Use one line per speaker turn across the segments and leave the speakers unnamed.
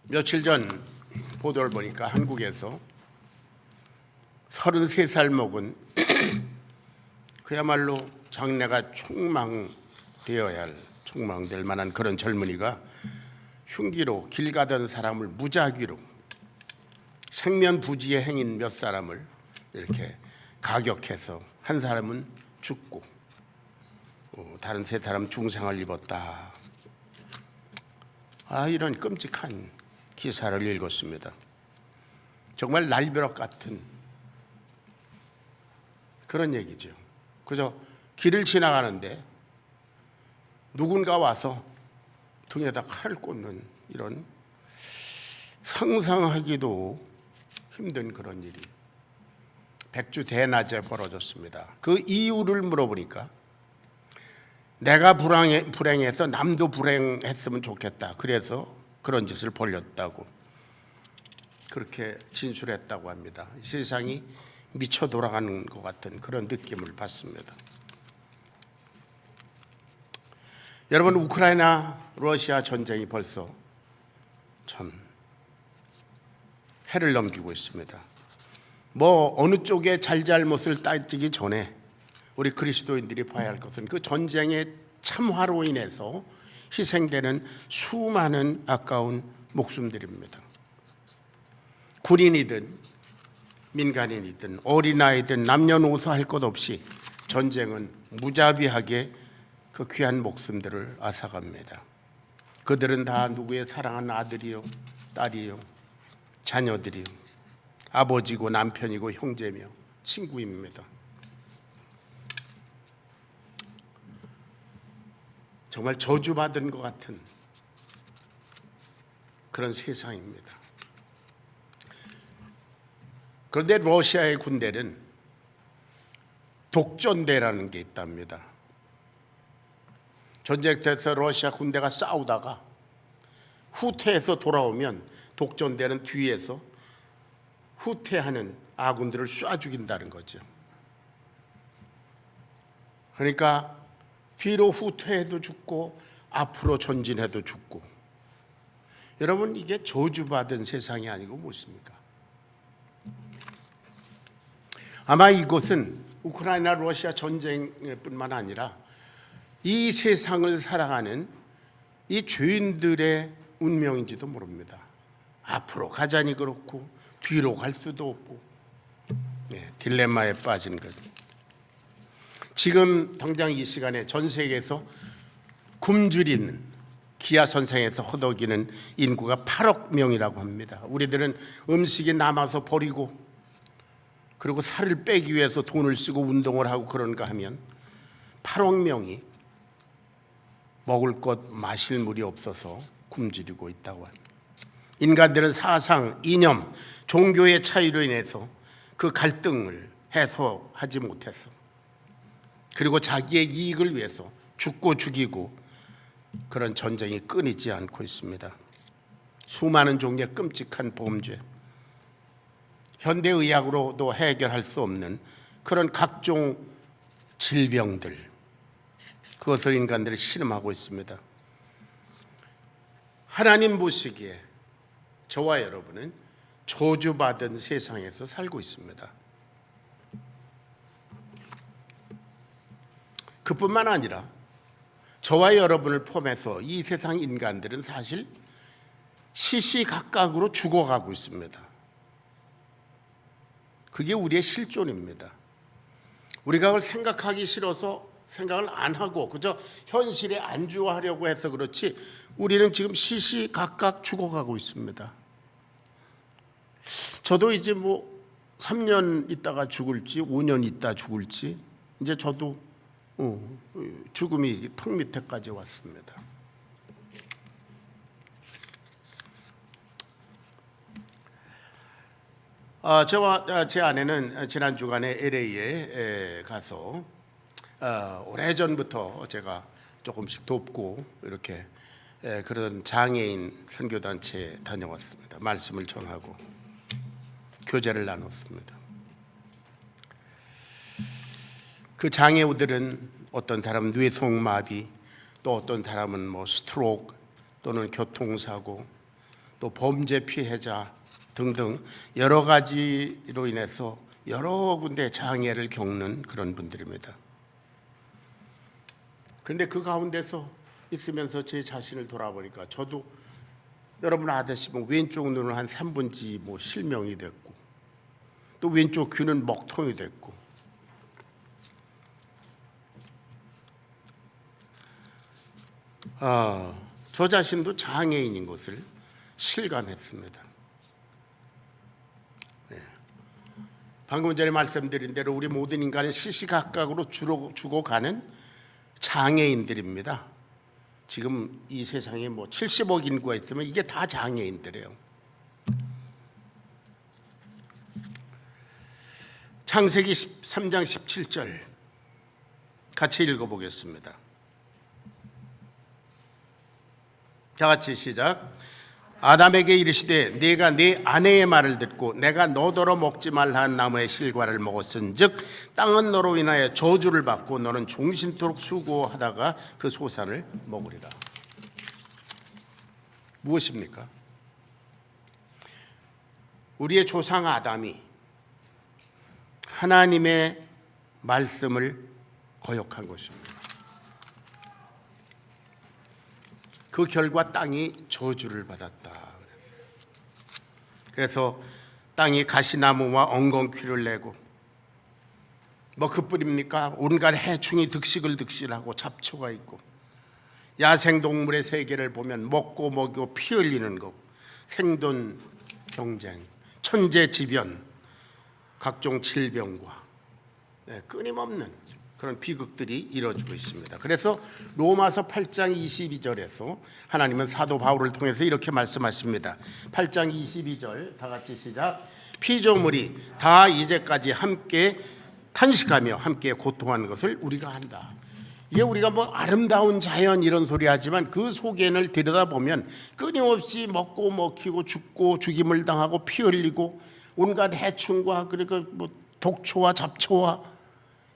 며칠 전 보도를 보니까 한국에서 33살 먹은 그야말로 장래가 촉망될 만한 그런 젊은이가 흉기로 길 가던 사람을 무작위로 생면부지의 행인 몇 사람을 이렇게 가격해서 한 사람은 죽고 다른 세 사람 중상을 입었다. 이런 끔찍한 기사를 읽었습니다. 정말 날벼락 같은 그런 얘기죠. 그저 길을 지나가는데 누군가 와서 등에다 칼을 꽂는 이런 상상하기도 힘든 그런 일이 백주 대낮에 벌어졌습니다. 그 이유를 물어보니까 내가 불행해서 남도 불행했으면 좋겠다. 그래서 그런 짓을 벌였다고 그렇게 진술했다고 합니다. 세상이 미쳐 돌아가는 것 같은 그런 느낌을 받습니다. 여러분, 우크라이나 러시아 전쟁이 벌써 참 해를 넘기고 있습니다. 어느 쪽의 잘잘못을 따지기 전에 우리 그리스도인들이 봐야 할 것은 그 전쟁의 참화로 인해서 희생되는 수많은 아까운 목숨들입니다. 군인이든 민간인이든 어린아이든 남녀노소 할 것 없이 전쟁은 무자비하게 그 귀한 목숨들을 앗아갑니다. 그들은 다 누구의 사랑하는 아들이요, 딸이요, 자녀들이요, 아버지고 남편이고 형제며 친구입니다. 정말 저주받은 것 같은 그런 세상입니다. 그런데 러시아의 군대는 독전대라는 게 있답니다. 전쟁 때에서 러시아 군대가 싸우다가 후퇴해서 돌아오면 독전대는 뒤에서 후퇴하는 아군들을 쏴 죽인다는 거죠. 그러니까 뒤로 후퇴해도 죽고 앞으로 전진해도 죽고. 여러분, 이게 저주받은 세상이 아니고 무엇입니까? 아마 이것은 우크라이나 러시아 전쟁뿐만 아니라 이 세상을 살아가는 이 죄인들의 운명인지도 모릅니다. 앞으로 가자니 그렇고 뒤로 갈 수도 없고 딜레마에 빠진 것. 지금 당장 이 시간에 전 세계에서 굶주리는 기아선상에서 허덕이는 인구가 8억 명이라고 합니다. 우리들은 음식이 남아서 버리고 그리고 살을 빼기 위해서 돈을 쓰고 운동을 하고 그런가 하면 8억 명이 먹을 것 마실 물이 없어서 굶주리고 있다고 합니다. 인간들은 사상, 이념, 종교의 차이로 인해서 그 갈등을 해소하지 못해서 그리고 자기의 이익을 위해서 죽고 죽이고 그런 전쟁이 끊이지 않고 있습니다. 수많은 종류의 끔찍한 범죄, 현대의학으로도 해결할 수 없는 그런 각종 질병들, 그것을 인간들이 실험하고 있습니다. 하나님 보시기에 저와 여러분은 저주받은 세상에서 살고 있습니다. 그뿐만 아니라 저와 여러분을 포함해서 이 세상 인간들은 사실 시시각각으로 죽어가고 있습니다. 그게 우리의 실존입니다. 우리가 그걸 생각하기 싫어서 생각을 안 하고 그저 현실에 안주하려고 해서 그렇지 우리는 지금 시시각각 죽어가고 있습니다. 저도 이제 3년 있다가 죽을지 5년 있다 죽을지 이제 저도 죽음이 턱 밑에까지 왔습니다. 저와 제 아내는 지난 주간에 LA에 가서 오래전부터 제가 조금씩 돕고 이렇게 그런 장애인 선교단체에 다녀왔습니다. 말씀을 전하고 교제를 나눴습니다. 그 장애우들은 어떤 사람은 뇌성마비, 또 어떤 사람은 스트로크 또는 교통사고, 또 범죄 피해자 등등 여러 가지로 인해서 여러 군데 장애를 겪는 그런 분들입니다. 그런데 그 가운데서 있으면서 제 자신을 돌아보니까 저도 여러분 아시면 왼쪽 눈은 한 3분지 실명이 됐고 또 왼쪽 귀는 먹통이 됐고 저 자신도 장애인인 것을 실감했습니다. 방금 전에 말씀드린 대로 우리 모든 인간은 시시각각으로 죽어가는 장애인들입니다. 지금 이 세상에 70억 인구가 있으면 이게 다 장애인들이에요. 창세기 13장 17절 같이 읽어보겠습니다. 다 같이 시작. 아담에게 이르시되 네가 네 아내의 말을 듣고 내가 너더러 먹지 말라 한 나무의 실과를 먹었은즉 땅은 너로 인하여 저주를 받고 너는 종신토록 수고하다가 그 소산을 먹으리라. 무엇입니까? 우리의 조상 아담이 하나님의 말씀을 거역한 것입니다. 그 결과 땅이 저주를 받았다. 그래서 땅이 가시나무와 엉겅퀴를 내고 그뿐입니까? 온갖 해충이 득실하고 잡초가 있고 야생동물의 세계를 보면 먹고 먹이고 피 흘리는 것, 생존 경쟁, 천재지변, 각종 질병과 끊임없는 그런 비극들이 이루어지고 있습니다. 그래서 로마서 8장 22절에서 하나님은 사도 바울을 통해서 이렇게 말씀하십니다. 8장 22절 다 같이 시작. 피조물이 다 이제까지 함께 탄식하며 함께 고통하는 것을 우리가 안다. 이게 우리가 아름다운 자연 이런 소리 하지만 그 속에는 들여다보면 끊임없이 먹고 먹히고 죽고 죽임을 당하고 피 흘리고 온갖 해충과 그리고 독초와 잡초와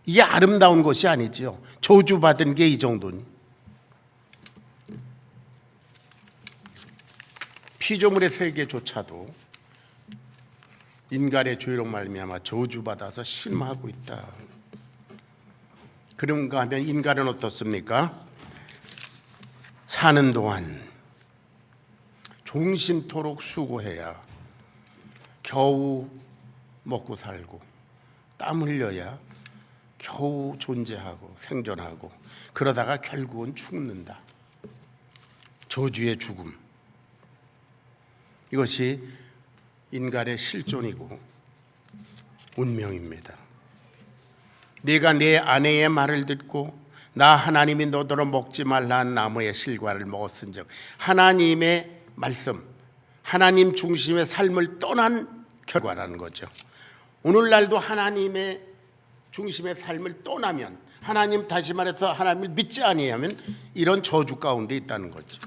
이게 아름다운 것이 아니지요. 저주받은 게 이 정도니. 피조물의 세계조차도 인간의 죄로 말미암아 저주받아서 심하고 있다. 그런가 하면 인간은 어떻습니까? 사는 동안 종신토록 수고해야 겨우 먹고 살고 땀 흘려야 겨우 존재하고 생존하고 그러다가 결국은 죽는다. 저주의 죽음. 이것이 인간의 실존이고 운명입니다. 네가 내 아내의 말을 듣고 나 하나님이 너더러 먹지 말라 한 나무의 실과를 먹었은즉 하나님의 말씀, 하나님 중심의 삶을 떠난 결과라는 거죠. 오늘날도 하나님의 중심의 삶을 떠나면 하나님, 다시 말해서 하나님을 믿지 아니하면 이런 저주 가운데 있다는 거죠.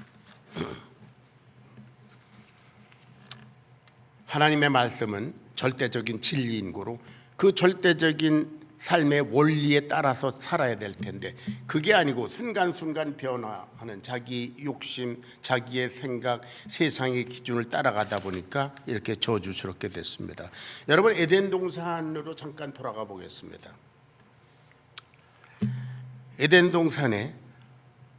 하나님의 말씀은 절대적인 진리인 거로 그 절대적인 삶의 원리에 따라서 살아야 될 텐데 그게 아니고 순간순간 변화하는 자기 욕심, 자기의 생각, 세상의 기준을 따라가다 보니까 이렇게 저주스럽게 됐습니다. 여러분 에덴 동산으로 잠깐 돌아가 보겠습니다. 에덴 동산에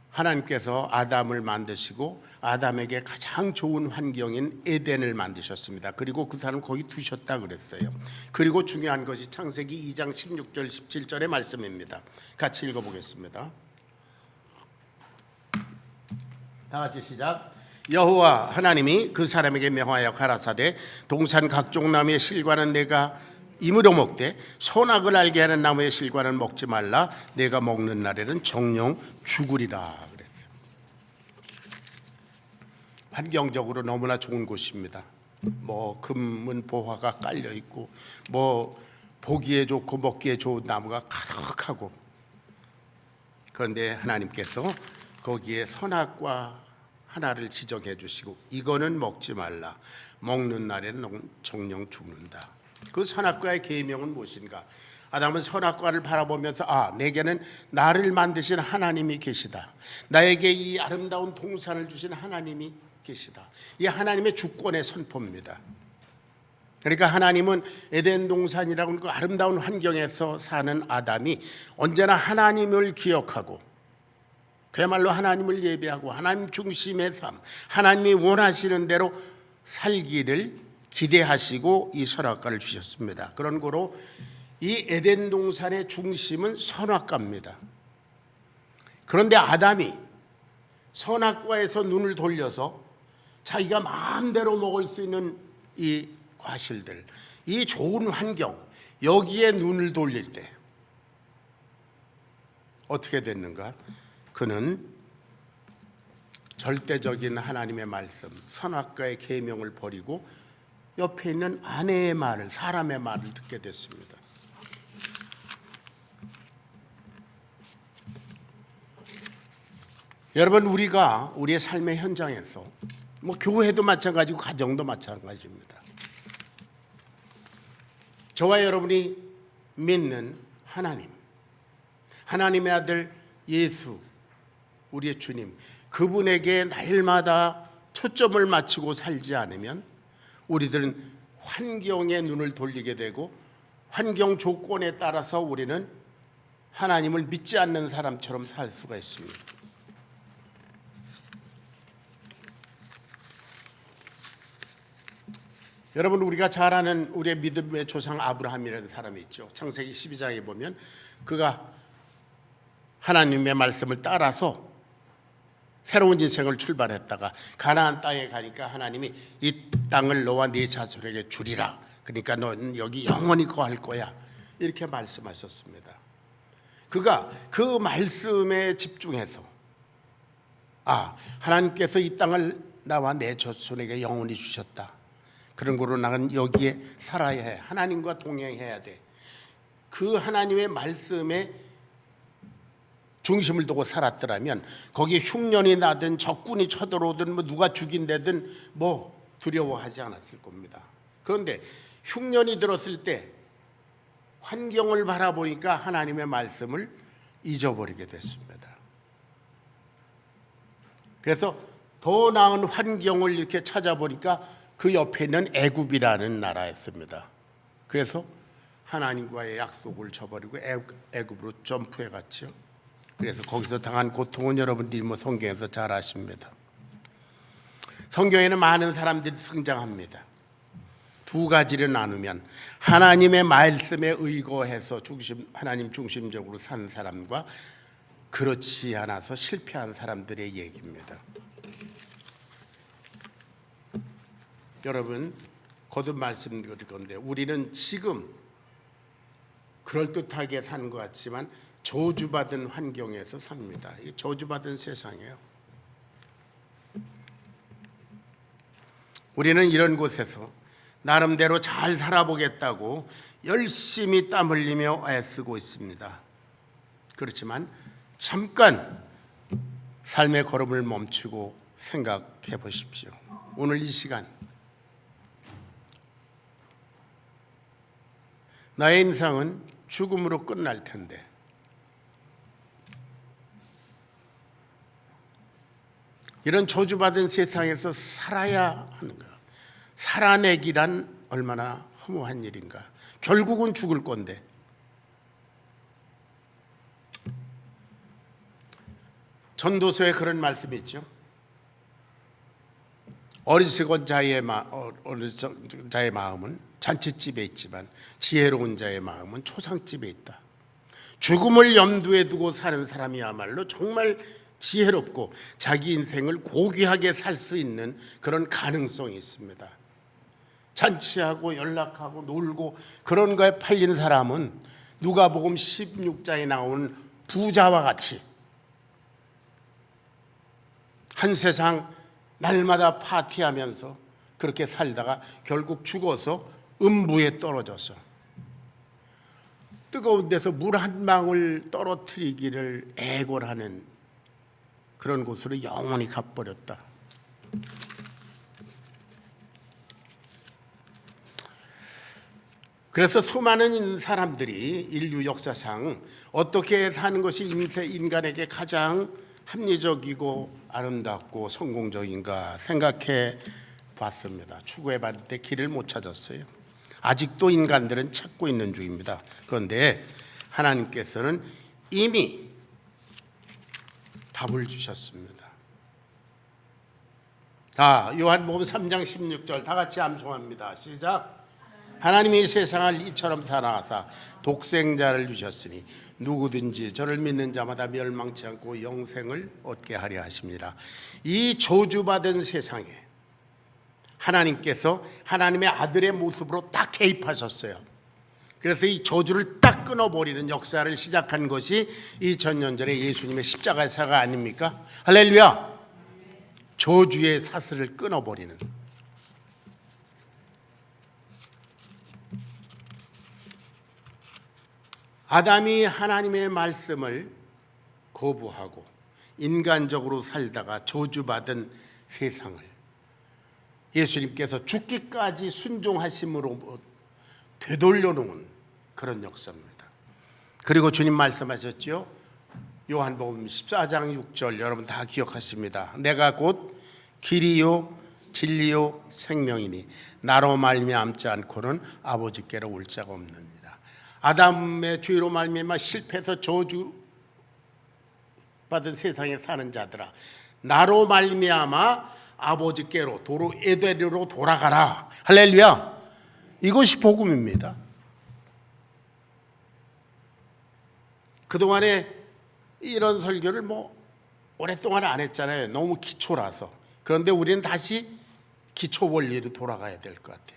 하나님께서 아담을 만드시고 아담에게 가장 좋은 환경인 에덴을 만드셨습니다. 그리고 그 사람을 거기 두셨다 그랬어요. 그리고 중요한 것이 창세기 2장 16절 17절의 말씀입니다. 같이 읽어보겠습니다. 다 같이 시작. 여호와 하나님이 그 사람에게 명하여 가라사대 동산 각종 나무의 실과는 내가 이므로 먹되 선악을 알게 하는 나무의 실과는 먹지 말라. 내가 먹는 날에는 정령 죽으리라 그랬어요. 환경적으로 너무나 좋은 곳입니다. 금은 보화가 깔려 있고 보기에 좋고 먹기에 좋은 나무가 가득하고 그런데 하나님께서 거기에 선악과 하나를 지정해 주시고 이거는 먹지 말라. 먹는 날에는 정령 죽는다. 그 선악과의 계명은 무엇인가? 아담은 선악과를 바라보면서 내게는 나를 만드신 하나님이 계시다. 나에게 이 아름다운 동산을 주신 하나님이 계시다. 이 하나님의 주권의 선포입니다. 그러니까 하나님은 에덴 동산이라고 하는 그 아름다운 환경에서 사는 아담이 언제나 하나님을 기억하고 그야말로 하나님을 예배하고 하나님 중심의 삶, 하나님이 원하시는 대로 살기를 기대하시고 이 선악과를 주셨습니다. 그런 거로 이 에덴 동산의 중심은 선악과입니다. 그런데 아담이 선악과에서 눈을 돌려서 자기가 마음대로 먹을 수 있는 이 과실들, 이 좋은 환경, 여기에 눈을 돌릴 때 어떻게 됐는가? 그는 절대적인 하나님의 말씀, 선악과의 계명을 버리고 옆에 있는 아내의 말을, 사람의 말을 듣게 됐습니다. 여러분, 우리가 우리의 삶의 현장에서 교회도 마찬가지고 가정도 마찬가지입니다. 저와 여러분이 믿는 하나님, 하나님의 아들 예수, 우리의 주님, 그분에게 날마다 초점을 맞추고 살지 않으면 우리들은 환경에 눈을 돌리게 되고 환경 조건에 따라서 우리는 하나님을 믿지 않는 사람처럼 살 수가 있습니다. 여러분, 우리가 잘 아는 우리의 믿음의 조상 아브라함이라는 사람이 있죠. 창세기 12장에 보면 그가 하나님의 말씀을 따라서 새로운 인생을 출발했다가 가나안 땅에 가니까 하나님이 이 땅을 너와 네 자손에게 주리라. 그러니까 너는 여기 영원히 거할 거야. 이렇게 말씀하셨습니다. 그가 그 말씀에 집중해서 하나님께서 이 땅을 나와 내 자손에게 영원히 주셨다. 그런 거로 나는 여기에 살아야 해. 하나님과 동행해야 돼. 그 하나님의 말씀에 중심을 두고 살았더라면 거기에 흉년이 나든 적군이 쳐들어오든 누가 죽인다든 두려워하지 않았을 겁니다. 그런데 흉년이 들었을 때 환경을 바라보니까 하나님의 말씀을 잊어버리게 됐습니다. 그래서 더 나은 환경을 이렇게 찾아보니까 그 옆에 있는 애굽이라는 나라였습니다. 그래서 하나님과의 약속을 저버리고 애굽으로 점프해 갔죠. 그래서 거기서 당한 고통은 여러분들이 성경에서 잘 아십니다. 성경에는 많은 사람들이 등장합니다. 두 가지를 나누면 하나님의 말씀에 의거해서 하나님 중심적으로 산 사람과 그렇지 않아서 실패한 사람들의 얘기입니다. 여러분, 거듭 말씀드릴 건데 우리는 지금 그럴듯하게 사는 것 같지만 저주받은 환경에서 삽니다. 저주받은 세상이에요. 우리는 이런 곳에서 나름대로 잘 살아보겠다고 열심히 땀 흘리며 애쓰고 있습니다. 그렇지만 잠깐 삶의 걸음을 멈추고 생각해 보십시오. 오늘 이 시간 나의 인생은 죽음으로 끝날 텐데 이런 저주받은 세상에서 살아야 하는가? 살아내기란 얼마나 허무한 일인가? 결국은 죽을 건데 전도서에 그런 말씀이 있죠. 어리석은 자의 마음은 잔치집에 있지만 지혜로운 자의 마음은 초상집에 있다. 죽음을 염두에 두고 사는 사람이야말로 정말 지혜롭고 자기 인생을 고귀하게 살 수 있는 그런 가능성이 있습니다. 잔치하고 연락하고 놀고 그런 거에 팔린 사람은 누가복음 16장에 나오는 부자와 같이 한 세상 날마다 파티하면서 그렇게 살다가 결국 죽어서 음부에 떨어져서 뜨거운 데서 물 한 방울 떨어뜨리기를 애걸하는 그런 곳으로 영원히 가버렸다. 그래서 수많은 사람들이 인류 역사상 어떻게 사는 것이 인간에게 가장 합리적이고 아름답고 성공적인가 생각해 봤습니다. 추구해 봤는데 길을 못 찾았어요. 아직도 인간들은 찾고 있는 중입니다. 그런데 하나님께서는 이미 답을 주셨습니다. 자, 요한복음 3장 16절 다 같이 암송합니다. 시작. 하나님이 세상을 이처럼 사랑하사 독생자를 주셨으니 누구든지 저를 믿는 자마다 멸망치 않고 영생을 얻게 하려 하십니다. 이 저주받은 세상에 하나님께서 하나님의 아들의 모습으로 딱 개입하셨어요. 그래서 이 저주를 딱 끊어버리는 역사를 시작한 것이 2000년 전에 예수님의 십자가의 사가 아닙니까? 할렐루야. 저주의 사슬을 끊어버리는. 아담이 하나님의 말씀을 거부하고 인간적으로 살다가 저주받은 세상을 예수님께서 죽기까지 순종하심으로 되돌려 놓은 그런 역사입니다. 그리고 주님 말씀하셨죠. 요한복음 14장 6절 여러분 다 기억하십니다. 내가 곧 길이요 진리요 생명이니 나로 말미암지 않고는 아버지께로 올 자가 없느니라. 아담의 죄로 말미암아 실패해서 저주 받은 세상에 사는 자들아, 나로 말미암아 아버지께로 도로 에덴으로 돌아가라. 할렐루야. 이것이 복음입니다. 그동안에 이런 설교를 오랫동안 안 했잖아요. 너무 기초라서. 그런데 우리는 다시 기초 원리로 돌아가야 될 것 같아요.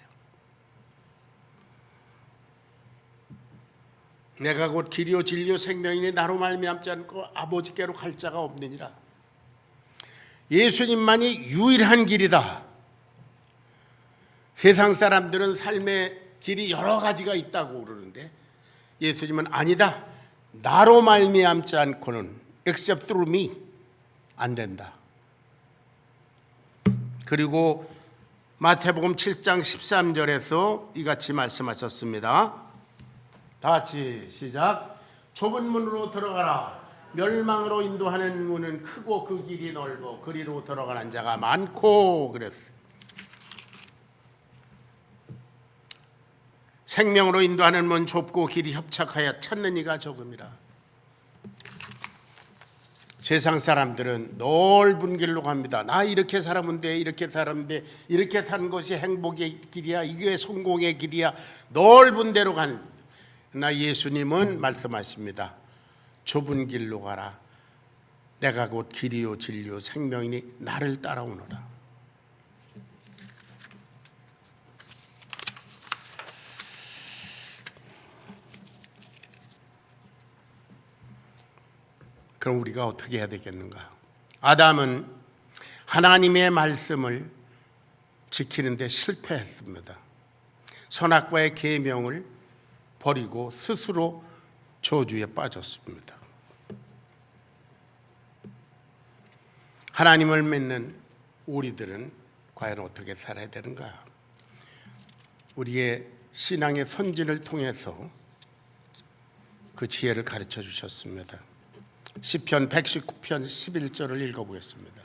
내가 곧 길이요 진리요 생명이니 나로 말미암지 않고 아버지께로 갈 자가 없느니라. 예수님만이 유일한 길이다. 세상 사람들은 삶의 길이 여러 가지가 있다고 그러는데 예수님은 아니다. 나로 말미암지 않고는 except through me 안 된다. 그리고 마태복음 7장 13절에서 이같이 말씀하셨습니다. 다 같이 시작. 좁은 문으로 들어가라. 멸망으로 인도하는 문은 크고 그 길이 넓어 그리로 들어가는 자가 많고 그랬어요. 생명으로 인도하는 문 좁고 길이 협착하여 찾는 이가 적음이라. 세상 사람들은 넓은 길로 갑니다. 나 이렇게 살면 돼, 이렇게 살면 돼, 이렇게 사는 것이 행복의 길이야, 이게 성공의 길이야. 넓은 데로 간. 나 예수님은 말씀하십니다. 좁은 길로 가라. 내가 곧 길이요 진리요 생명이니 나를 따라오너라. 그럼 우리가 어떻게 해야 되겠는가? 아담은 하나님의 말씀을 지키는데 실패했습니다. 선악과의 계명을 버리고 스스로 저주에 빠졌습니다. 하나님을 믿는 우리들은 과연 어떻게 살아야 되는가? 우리의 신앙의 선진을 통해서 그 지혜를 가르쳐 주셨습니다. 시편 119편 11절을 읽어보겠습니다.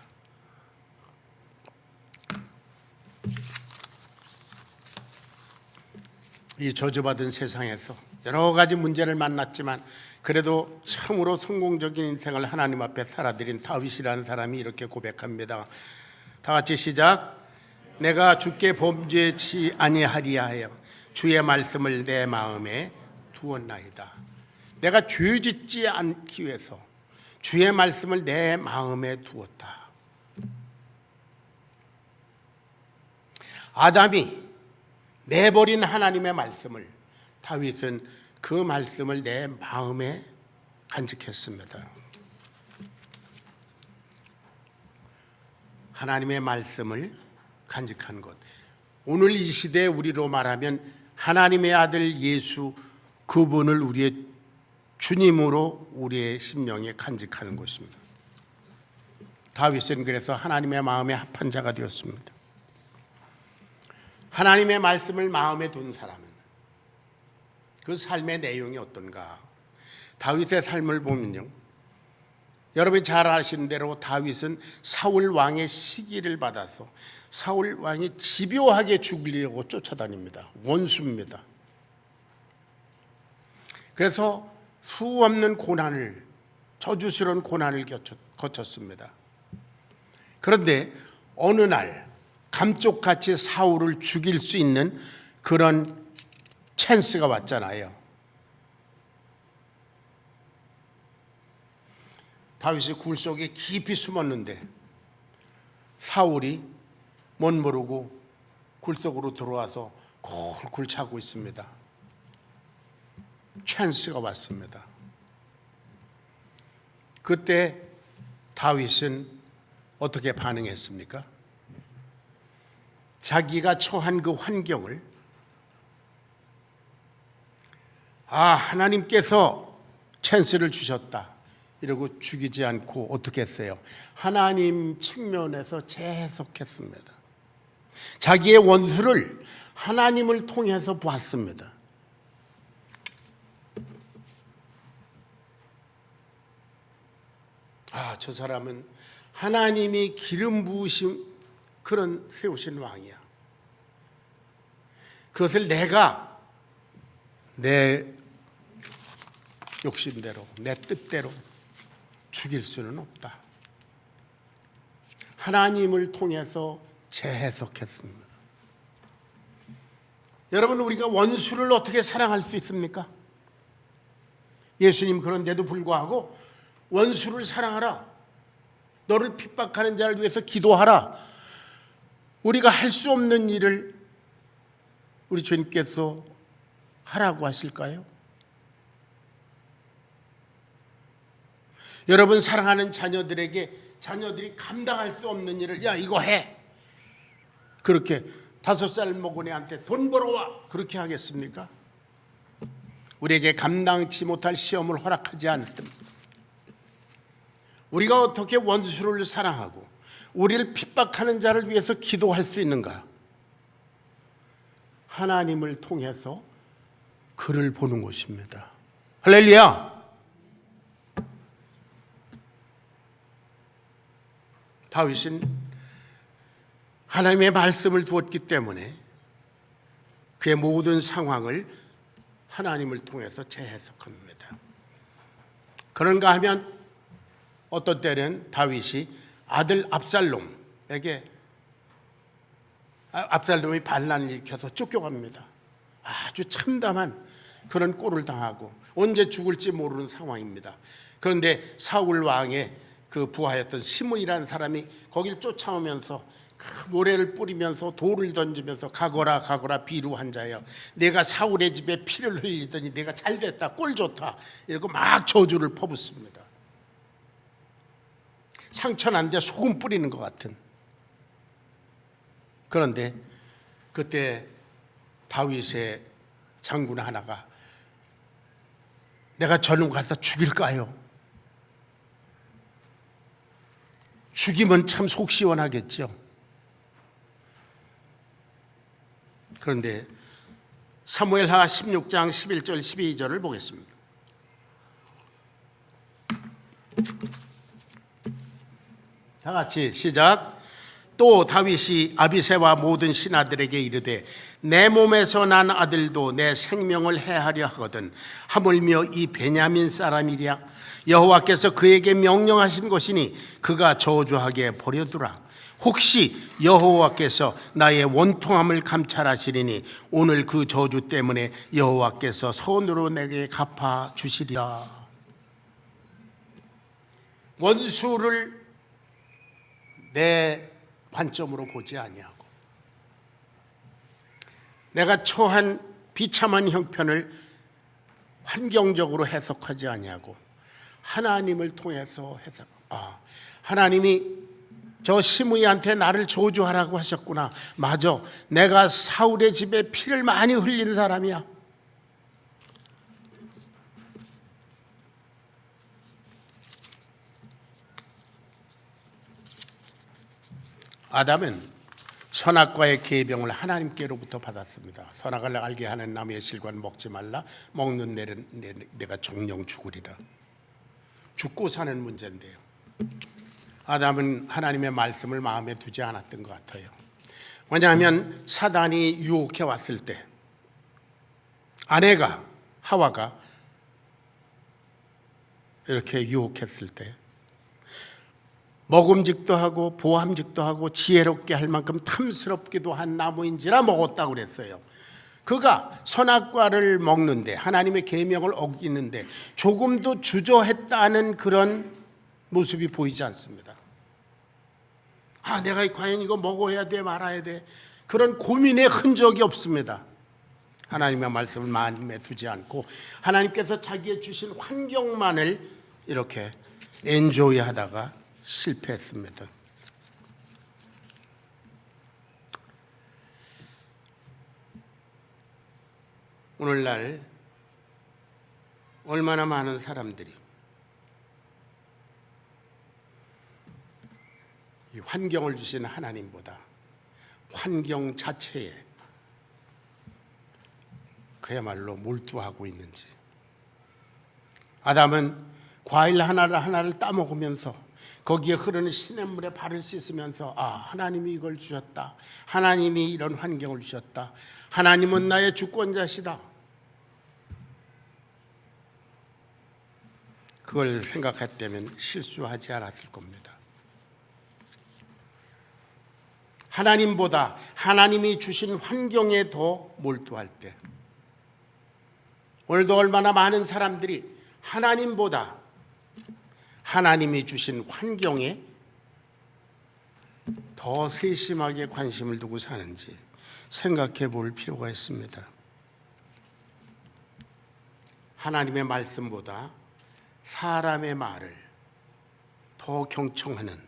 이 저주받은 세상에서 여러 가지 문제를 만났지만 그래도 참으로 성공적인 인생을 하나님 앞에 살아들인 다윗이라는 사람이 이렇게 고백합니다. 다 같이 시작. 내가 주께 범죄치 아니하리하여 주의 말씀을 내 마음에 두었나이다. 내가 죄짓지 않기 위해서 주의 말씀을 내 마음에 두었다. 아담이 내버린 하나님의 말씀을 다윗은 그 말씀을 내 마음에 간직했습니다. 하나님의 말씀을 간직한 것. 오늘 이 시대에 우리로 말하면 하나님의 아들 예수 그분을 우리의 주님으로 우리의 심령에 간직하는 것입니다. 다윗은 그래서 하나님의 마음에 합한 자가 되었습니다. 하나님의 말씀을 마음에 둔 사람은 그 삶의 내용이 어떤가? 다윗의 삶을 보면요, 여러분이 잘 아시는 대로 다윗은 사울 왕의 시기를 받아서 사울 왕이 집요하게 죽이려고 쫓아다닙니다. 원수입니다. 그래서 수 없는 고난을, 저주스러운 고난을 거쳤습니다. 그런데 어느 날 감쪽같이 사울을 죽일 수 있는 그런 찬스가 왔잖아요. 다윗이 굴 속에 깊이 숨었는데 사울이 못 모르고 굴 속으로 들어와서 굴굴 차고 있습니다. 찬스가 왔습니다. 그때 다윗은 어떻게 반응했습니까? 자기가 처한 그 환경을 하나님께서 찬스를 주셨다 이러고 죽이지 않고 어떻게 했어요? 하나님 측면에서 재해석했습니다. 자기의 원수를 하나님을 통해서 보았습니다. 저 사람은 하나님이 기름 부으신 그런 세우신 왕이야. 그것을 내가 내 욕심대로, 내 뜻대로 죽일 수는 없다. 하나님을 통해서 재해석했습니다. 여러분, 우리가 원수를 어떻게 사랑할 수 있습니까? 예수님 그런데도 불구하고 원수를 사랑하라, 너를 핍박하는 자를 위해서 기도하라. 우리가 할 수 없는 일을 우리 주님께서 하라고 하실까요? 여러분, 사랑하는 자녀들에게 자녀들이 감당할 수 없는 일을 야 이거 해, 그렇게 5살 먹은 애한테 돈 벌어와 그렇게 하겠습니까? 우리에게 감당치 못할 시험을 허락하지 않습니다. 우리가 어떻게 원수를 사랑하고 우리를 핍박하는 자를 위해서 기도할 수 있는가? 하나님을 통해서 그를 보는 것입니다. 할렐루야. 다윗은 하나님의 말씀을 두었기 때문에 그의 모든 상황을 하나님을 통해서 재해석합니다. 그런가 하면 어떤 때는 다윗이 아들 압살롬에게 압살롬이 반란을 일으켜서 쫓겨갑니다. 아주 참담한 그런 꼴을 당하고 언제 죽을지 모르는 상황입니다. 그런데 사울 왕의 그 부하였던 시므이라는 사람이 거길 쫓아오면서 모래를 뿌리면서 돌을 던지면서 가거라 가거라 비루한 자여, 내가 사울의 집에 피를 흘리더니 내가 잘됐다, 꼴 좋다 이러고 막 저주를 퍼붓습니다. 상처난데 소금 뿌리는 것 같은. 그런데 그때 다윗의 장군 하나가 내가 저놈 갖다 죽일까요? 죽이면 참 속 시원하겠죠. 그런데 사무엘하 16장 11절 12절을 보겠습니다. 다 같이 시작. 또 다윗이 아비새와 모든 신하들에게 이르되 내 몸에서 난 아들도 내 생명을 해하려 하거든 하물며 이 베냐민 사람이랴. 여호와께서 그에게 명령하신 것이니 그가 저주하게 버려두라. 혹시 여호와께서 나의 원통함을 감찰하시리니 오늘 그 저주 때문에 여호와께서 손으로 내게 갚아 주시리라. 원수를 내 관점으로 보지 아니하고 내가 처한 비참한 형편을 환경적으로 해석하지 아니하고 하나님을 통해서 해석. 하나님이 저 시므이한테 나를 저주하라고 하셨구나. 맞아, 내가 사울의 집에 피를 많이 흘린 사람이야. 아담은 선악과의 계명을 하나님께로부터 받았습니다. 선악을 알게 하는 나무의 실과는 먹지 말라. 먹는 내가 정령 죽으리라. 죽고 사는 문제인데요. 아담은 하나님의 말씀을 마음에 두지 않았던 것 같아요. 왜냐하면 사단이 유혹해 왔을 때, 아내가 하와가 이렇게 유혹했을 때 먹음직도 하고 보함직도 하고 지혜롭게 할 만큼 탐스럽기도 한 나무인지라 먹었다고 그랬어요. 그가 선악과를 먹는데, 하나님의 계명을 어기는데 조금도 주저했다는 그런 모습이 보이지 않습니다. 내가 과연 이거 먹어야 돼 말아야 돼, 그런 고민의 흔적이 없습니다. 하나님의 말씀을 마음에 두지 않고 하나님께서 자기의 주신 환경만을 이렇게 엔조이 하다가 실패했습니다. 오늘날 얼마나 많은 사람들이 이 환경을 주신 하나님보다 환경 자체에 그야말로 몰두하고 있는지. 아담은 과일 하나를 따먹으면서 거기에 흐르는 시냇물에 발을 씻으면서 하나님이 이걸 주셨다, 하나님이 이런 환경을 주셨다, 하나님은 나의 주권자시다, 그걸 생각했다면 실수하지 않았을 겁니다. 하나님보다 하나님이 주신 환경에 더 몰두할 때, 오늘도 얼마나 많은 사람들이 하나님보다 하나님이 주신 환경에 더 세심하게 관심을 두고 사는지 생각해 볼 필요가 있습니다. 하나님의 말씀보다 사람의 말을 더 경청하는,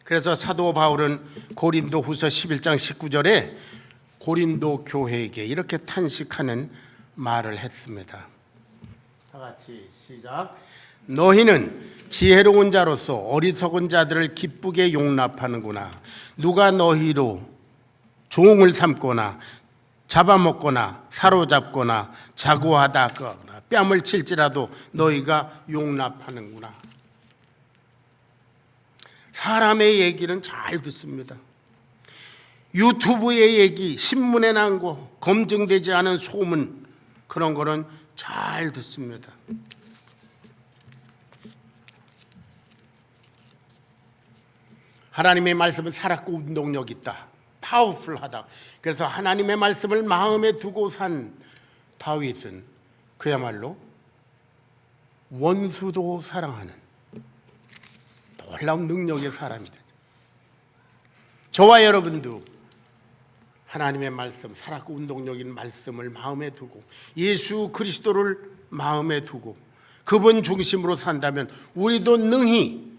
그래서 사도 바울은 고린도 후서 11장 19절에 고린도 교회에게 이렇게 탄식하는 말을 했습니다. 다 같이 시작. 너희는 지혜로운 자로서 어리석은 자들을 기쁘게 용납하는구나. 누가 너희로 종을 삼거나 잡아먹거나 사로잡거나 자고하다거나 뺨을 칠지라도 너희가 용납하는구나. 사람의 얘기는 잘 듣습니다. 유튜브의 얘기, 신문에 난 거, 검증되지 않은 소문, 그런 거는 잘 듣습니다. 하나님의 말씀은 살았고 운동력 있다, 파워풀하다. 그래서 하나님의 말씀을 마음에 두고 산 다윗은 그야말로 원수도 사랑하는 놀라운 능력의 사람이다. 저와 여러분도 하나님의 말씀, 살았고 운동력인 말씀을 마음에 두고 예수 그리스도를 마음에 두고 그분 중심으로 산다면 우리도 능히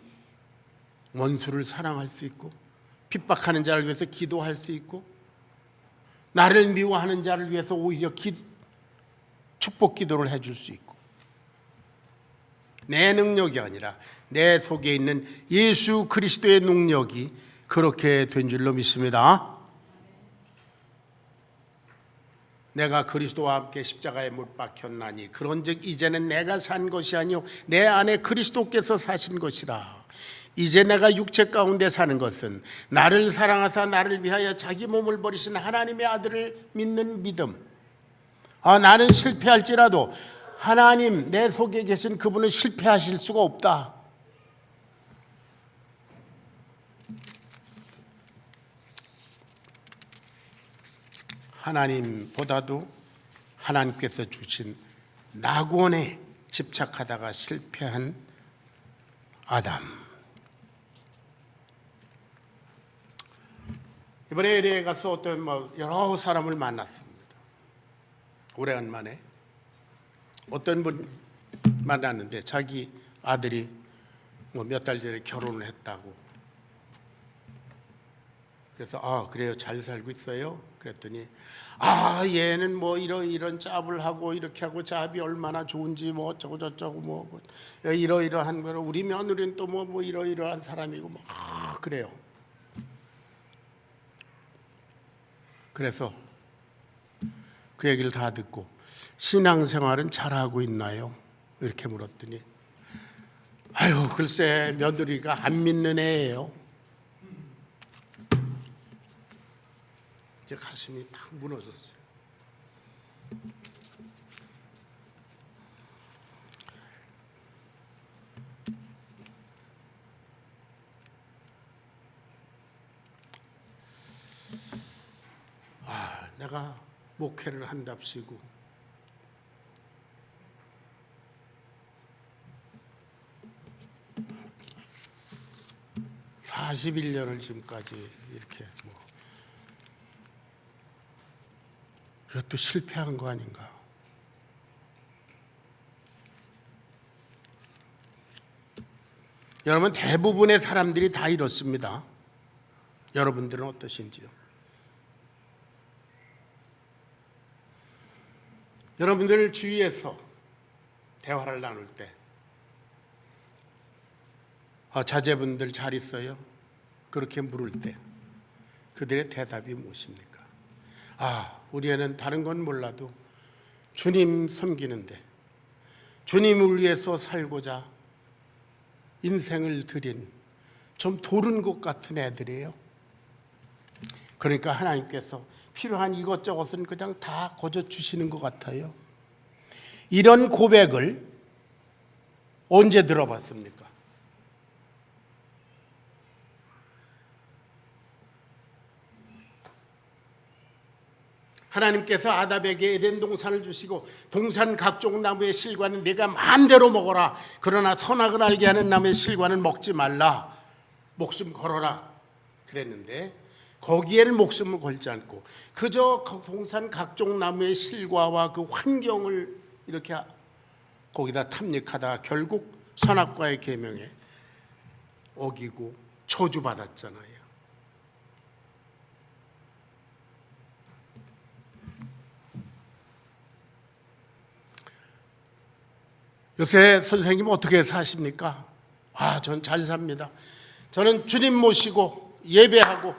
원수를 사랑할 수 있고, 핍박하는 자를 위해서 기도할 수 있고, 나를 미워하는 자를 위해서 오히려 축복 기도를 해줄 수 있고, 내 능력이 아니라 내 속에 있는 예수 그리스도의 능력이 그렇게 된 줄로 믿습니다. 내가 그리스도와 함께 십자가에 못 박혔나니 그런즉 이제는 내가 산 것이 아니요 내 안에 그리스도께서 사신 것이라. 이제 내가 육체 가운데 사는 것은 나를 사랑하사 나를 위하여 자기 몸을 버리신 하나님의 아들을 믿는 믿음. 나는 실패할지라도 하나님, 내 속에 계신 그분은 실패하실 수가 없다. 하나님보다도 하나님께서 주신 낙원에 집착하다가 실패한 아담. 이번에 LA에 가서 어떤 여러 사람을 만났습니다. 오래간만에 어떤 분 만났는데 자기 아들이 몇 달 전에 결혼을 했다고. 그래서 그래요, 잘 살고 있어요? 그랬더니 얘는 이런 짭을 하고 이렇게 하고 잡이 얼마나 좋은지 어쩌고 저쩌고 이러이러한 거로 우리 며느리는 또 이러이러한 사람이고 그래요. 그래서 그 얘기를 다 듣고 신앙생활은 잘하고 있나요? 이렇게 물었더니 아유 글쎄 며느리가 안 믿는 애예요. 이제 가슴이 탁 무너졌어요. 내가 목회를 한답시고 41년을 지금까지 이렇게 이것도 실패한 거 아닌가? 여러분 대부분의 사람들이 다 이렇습니다. 여러분들은 어떠신지요? 여러분들 주위에서 대화를 나눌 때 자제분들 잘 있어요? 그렇게 물을 때 그들의 대답이 무엇입니까? 우리 애는 다른 건 몰라도 주님 섬기는데 주님을 위해서 살고자 인생을 드린 좀 도른 것 같은 애들이에요. 그러니까 하나님께서 필요한 이것저것은 그냥 다 거저 주시는 것 같아요. 이런 고백을 언제 들어봤습니까? 하나님께서 아담에게 에덴 동산을 주시고 동산 각종 나무의 실과는 네가 마음대로 먹어라. 그러나 선악을 알게 하는 나무의 실과는 먹지 말라. 목숨 걸어라. 그랬는데 거기에는 목숨을 걸지 않고 그저 동산 각종 나무의 실과와 그 환경을 이렇게 거기다 탐닉하다 결국 선악과의 계명에 어기고 저주받았잖아요. 요새 선생님 어떻게 사십니까? 전 잘 삽니다. 저는 주님 모시고 예배하고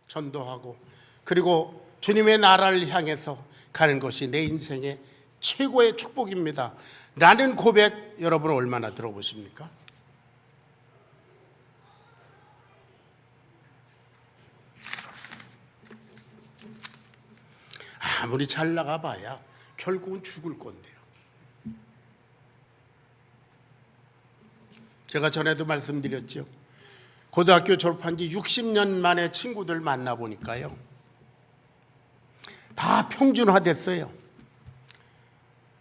전도하고 그리고 주님의 나라를 향해서 가는 것이 내 인생의 최고의 축복입니다. 라는 고백 여러분 얼마나 들어보십니까? 아무리 잘 나가봐야 결국은 죽을 건데요. 제가 전에도 말씀드렸죠. 고등학교 졸업한 지 60년 만에 친구들 만나보니까요. 다 평준화됐어요.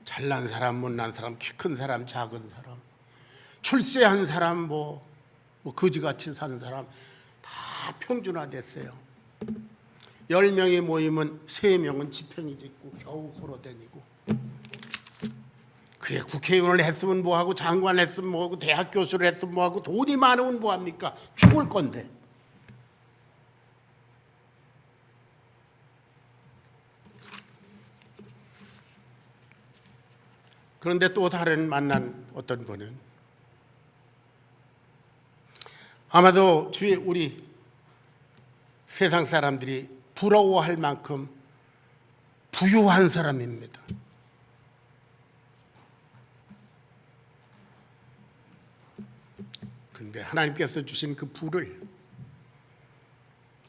잘난 사람, 못난 사람, 키 큰 사람, 작은 사람, 출세한 사람, 뭐 거지같이 사는 사람 다 평준화됐어요. 10명이 모이면 3명은 지팽이 짚고 겨우 걸어다니고 그게 국회의원을 했으면 뭐하고 장관 했으면 뭐하고 대학 교수를 했으면 뭐하고 돈이 많으면 뭐합니까? 죽을 건데. 그런데 또 다른 만난 어떤 분은 아마도 우리 세상 사람들이 부러워할 만큼 부유한 사람입니다. 그런데 하나님께서 주신 그 부를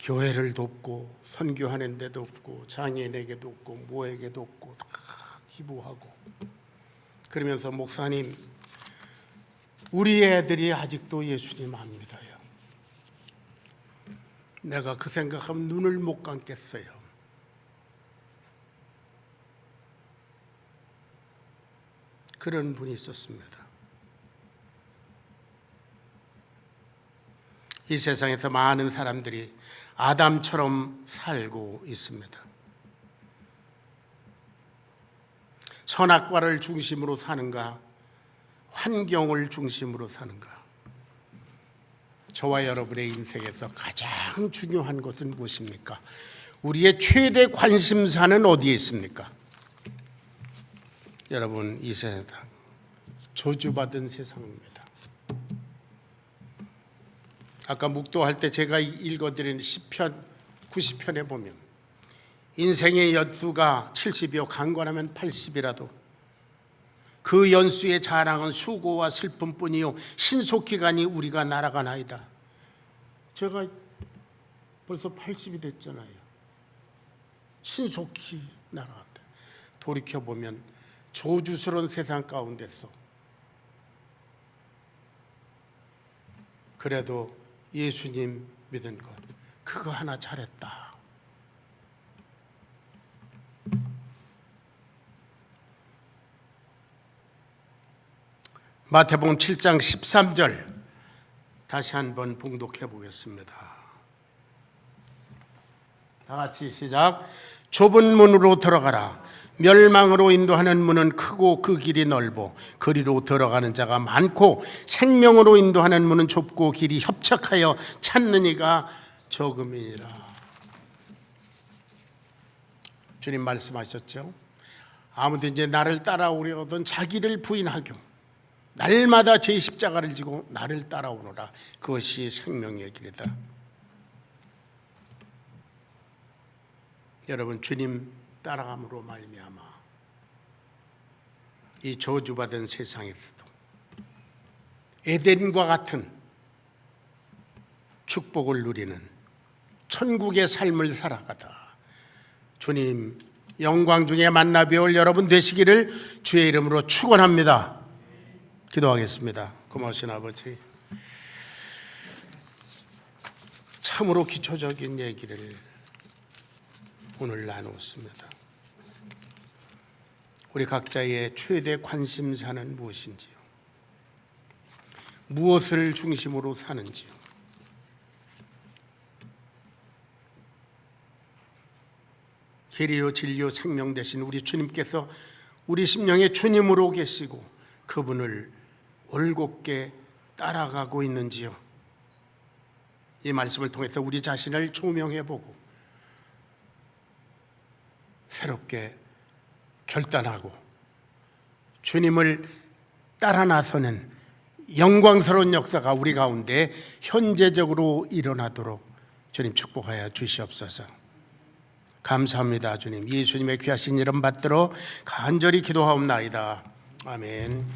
교회를 돕고 선교하는 데 돕고 장애인에게 돕고 모에게 돕고 다 기부하고 그러면서 목사님 우리 애들이 아직도 예수님 안 믿어요. 내가 그 생각하면 눈을 못 감겠어요. 그런 분이 있었습니다. 이 세상에서 많은 사람들이 아담처럼 살고 있습니다. 선악과를 중심으로 사는가, 환경을 중심으로 사는가. 저와 여러분의 인생에서 가장 중요한 것은 무엇입니까? 우리의 최대 관심사는 어디에 있습니까? 여러분, 이 세상 저주받은 세상입니다. 아까 묵도할 때 제가 읽어드린 시편 90편에 보면 인생의 연수가 70이요 강건하면 80이라도 그 연수의 자랑은 수고와 슬픔뿐이요 신속히가니 우리가 날아가나이다. 제가 벌써 80이 됐잖아요. 신속히 날아간다. 돌이켜보면 조주스러운 세상 가운데서 그래도 예수님 믿은 것 그거 하나 잘했다. 마태복음 7장 13절 다시 한번 봉독해 보겠습니다. 다 같이 시작. 좁은 문으로 들어가라. 멸망으로 인도하는 문은 크고 그 길이 넓어 그리로 들어가는 자가 많고 생명으로 인도하는 문은 좁고 길이 협착하여 찾는 이가 적음이니라. 주님 말씀하셨죠. 아무도 이제 나를 따라오려거든 자기를 부인하고 날마다 제 십자가를 지고 나를 따라오노라. 그것이 생명의 길이다. 여러분, 주님 따라감으로 말미암아 이 저주받은 세상에서도 에덴과 같은 축복을 누리는 천국의 삶을 살아가다 주님 영광 중에 만나 뵈올 여러분 되시기를 주의 이름으로 축원합니다. 기도하겠습니다. 고마우신 아버지, 참으로 기초적인 얘기를 오늘 나누었습니다. 우리 각자의 최대 관심사는 무엇인지요? 무엇을 중심으로 사는지요? 길이요 진리요 생명 되신 우리 주님께서 우리 심령의 주님으로 계시고 그분을 올곧게 따라가고 있는지요? 이 말씀을 통해서 우리 자신을 조명해보고 새롭게 결단하고 주님을 따라 나서는 영광스러운 역사가 우리 가운데 현재적으로 일어나도록 주님 축복하여 주시옵소서. 감사합니다. 주님, 예수님의 귀하신 이름 받들어 간절히 기도하옵나이다. 아멘.